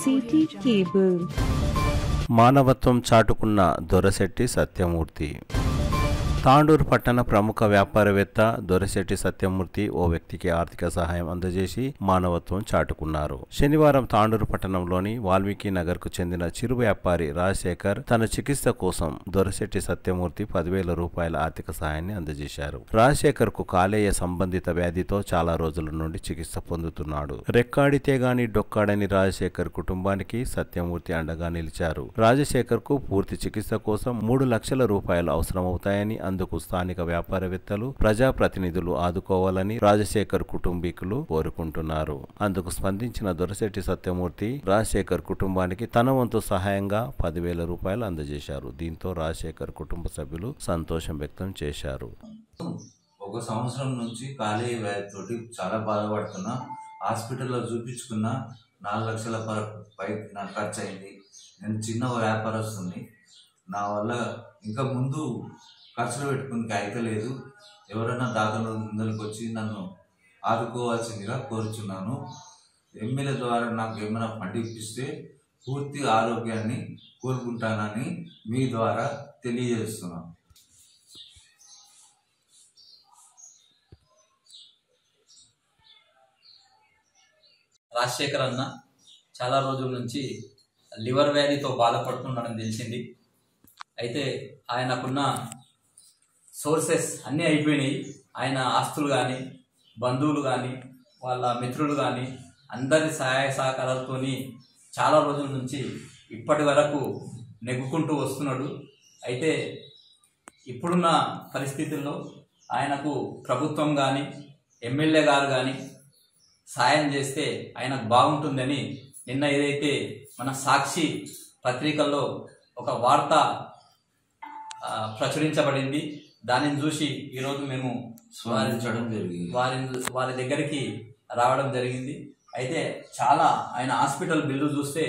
City cable. మానవత్వం చాటుకున్న దొరశెట్టి సత్యమూర్తి. తాండూరు పట్టణ ప్రముఖ వ్యాపారవేత్త దొరశెట్టి సత్యమూర్తి ఓ వ్యక్తికి ఆర్థిక సహాయం అందజేసి మానవత్వం చాటుకున్నారు. శనివారం తాండూరు పట్టణంలోని వాల్మీకి నగర్ కు చెందిన చిరు వ్యాపారి రాజశేఖర్ తన చికిత్స కోసం దొరశెట్టి సత్యమూర్తి 10,000 రూపాయల ఆర్థిక సహాయాన్ని అందజేశారు. రాజశేఖర్ కు కాలేయ సంబంధిత వ్యాధితో చాలా రోజుల నుండి చికిత్స పొందుతున్నాడు. రెక్కాడితే గాని డొక్కాడని రాజశేఖర్ కుటుంబానికి సత్యమూర్తి అండగా నిలిచారు. రాజశేఖర్ కు పూర్తి చికిత్స కోసం 3 లక్షల రూపాయలు అవసరమవుతాయని, అందుకు స్థానిక వ్యాపారవేత్తలు, ప్రజాప్రతినిధులు ఆదుకోవాలని రాజశేఖర్ కుటుంబీకులు కోరుకుంటున్నారు. అందుకు స్పందించిన దొరశెట్టి సత్యమూర్తి రాజశేఖర్ కుటుంబానికి తన వంతు సహాయంగా 10,000 రూపాయలు అందజేశారు. దీంతో రాజశేఖర్ కుటుంబ సభ్యులు సంతోషం వ్యక్తం చేశారు. ఒక సంవత్సరం నుంచి కాలేయ వ్యాధితోటి చాలా బాధపడుతున్నా. హాస్పిటల్లో చూపించుకున్న 4 లక్షల పై నాకు ఖర్చు అయింది. నేను చిన్న వ్యాపారస్తుని, నా వల్ల ఇంకా ముందు ఖర్చులు పెట్టుకుని అయితే లేదు. ఎవరైనా దాతలు ముందరికి వచ్చి నన్ను ఆదుకోవాల్సిందిగా కోరుచున్నాను. ఎమ్మెల్యే ద్వారా నాకు ఏమైనా ఫండ్ ఇప్పిస్తే పూర్తి ఆరోగ్యాన్ని కోరుకుంటానని మీ ద్వారా తెలియజేస్తున్నాను. రాజశేఖర్ అన్న చాలా రోజుల నుంచి లివర్ వ్యాధితో బాధపడుతున్నాడని తెలిసింది. అయితే ఆయనకున్న సోర్సెస్ అన్నీ అయిపోయినాయి. ఆయన ఆస్తులు కానీ, బంధువులు కానీ, వాళ్ళ మిత్రులు కానీ అందరి సహాయ సహకారాలతో చాలా రోజుల నుంచి ఇప్పటి వరకు నెగ్గుకుంటూ వస్తున్నాడు. అయితే ఇప్పుడున్న పరిస్థితుల్లో ఆయనకు ప్రభుత్వం కానీ, ఎమ్మెల్యే గారు కానీ సాయం చేస్తే ఆయనకు బాగుంటుందని నిన్న ఏదైతే మన సాక్షి పత్రికల్లో ఒక వార్త ప్రచురించబడింది, దానిని చూసి ఈరోజు మేము వారి దగ్గరికి రావడం జరిగింది. అయితే చాలా ఆయన హాస్పిటల్ బిల్లు చూస్తే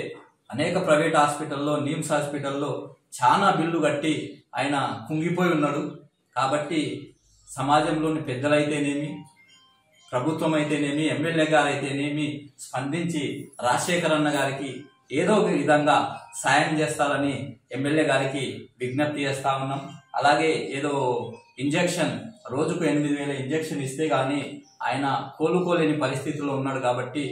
అనేక ప్రైవేట్ హాస్పిటల్లో, నిమ్స్ హాస్పిటల్లో చాలా బిల్లు కట్టి ఆయన కుంగిపోయి ఉన్నాడు. కాబట్టి సమాజంలోని పెద్దలైతేనేమి, ప్రభుత్వం అయితేనేమి, ఎమ్మెల్యే గారు అయితేనేమి స్పందించి రాజశేఖర్ అన్న గారికి ఏదో ఒక విధంగా సాయం చేస్తారని ఎమ్మెల్యే గారికి విజ్ఞప్తి చేస్తా ఉన్నాం. అలాగే ఏదో ఇంజెక్షన్ రోజుకు 8,000 ఇంజెక్షన్ ఇస్తే కానీ ఆయన కోలుకోలేని పరిస్థితిలో ఉన్నాడు. కాబట్టి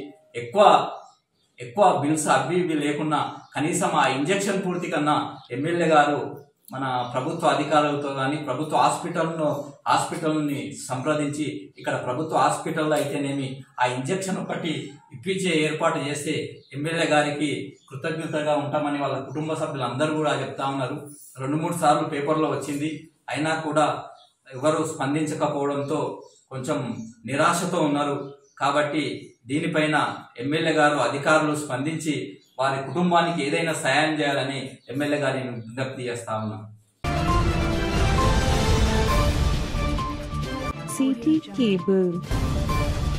ఎక్కువ బిల్స్ అవి ఇవి లేకున్నా కనీసం ఆ ఇంజెక్షన్ పూర్తి కన్నా ఎమ్మెల్యే గారు మన ప్రభుత్వ అధికారులతో కానీ, ప్రభుత్వ హాస్పిటల్ని సంప్రదించి ఇక్కడ ప్రభుత్వ హాస్పిటల్లో అయితేనేమి ఆ ఇంజెక్షన్ ఒకటి ఇప్పించే ఏర్పాటు చేస్తే ఎమ్మెల్యే గారికి కృతజ్ఞతగా ఉంటామని వాళ్ళ కుటుంబ సభ్యులు అందరూ కూడా చెప్తా ఉన్నారు. 2-3 సార్లు పేపర్లో వచ్చింది, అయినా కూడా ఎవరు స్పందించకపోవడంతో కొంచెం నిరాశతో ఉన్నారు. కాబట్టి దీనిపైన ఎమ్మెల్యే గారు, అధికారులు స్పందించి వారి కుటుంబానికి ఏదైనా సాయం చేయాలని ఎమ్మెల్యే గారిని విజ్ఞప్తి చేస్తా ఉన్నాం. City cable.